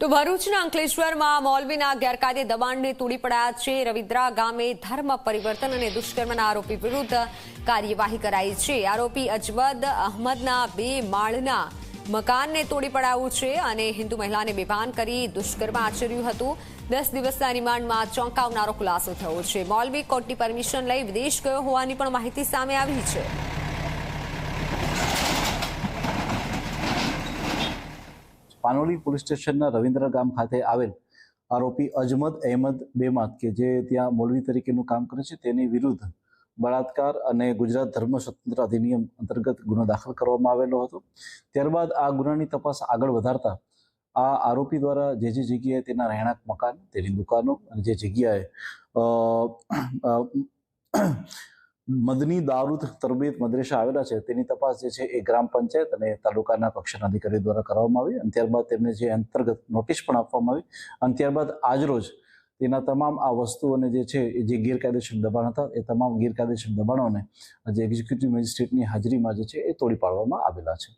તો ભરૂચના અંકલેશ્વરમાં મૌલવીના ગેરકાયદે દબાણને તોડી પડ્યા છે. રવિદ્રા ગામે ધર્મ પરિવર્તન અને દુષ્કર્મના આરોપી વિરુદ્ધ કાર્યવાહી કરાઈ છે. આરોપી અજવદ અહમદના 2 માળના મકાનને તોડી પડાવ્યું છે અને હિન્દુ મહિલાને બેભાન કરી દુષ્કર્મ આચર્યું હતું. 10 દિવસના રિમાન્ડમાં ચોંકાવનારો ખુલાસો થયો છે. મૌલવી કોર્ટની પરમિશન લઈ વિદેશ ગયો હોવાની પણ માહિતી સામે આવી છે. પાનોલી પોલીસ સ્ટેશનના રવિન્દ્ર ગામ ખાતે આવેલ આરોપી અજમદ અહેમદ બેમાત કે જે ત્યાં મૌલવી તરીકેનું કામ કરે છે તેની વિરુદ્ધ બળાત્કાર અને ગુજરાત ધર્મ સ્વતંત્ર અધિનિયમ અંતર્ગત ગુનો દાખલ કરવામાં આવેલો હતો. ત્યારબાદ આ ગુનાની તપાસ આગળ વધારતા આ આરોપી દ્વારા જે જગ્યાએ તેના રહેણાંક મકાન, તેની દુકાનો અને જે જગ્યાએ મદની દારૂદ તરબીયત મદ્રેસા આવેલા છે તેની તપાસ જે છે એ ગ્રામ પંચાયત અને તાલુકાના કક્ષાના અધિકારી દ્વારા કરવામાં આવી અને ત્યારબાદ તેમને જે અંતર્ગત નોટિસ પણ આપવામાં આવી અને ત્યારબાદ આજરોજ તેના તમામ આ વસ્તુઓને જે છે એ જે ગેરકાયદેસર દબાણ હતા એ તમામ ગેરકાયદેસર દબાણોને જે એક્ઝિક્યુટિવ મેજિસ્ટ્રેટની હાજરીમાં જે છે એ તોડી પાડવામાં આવેલા છે.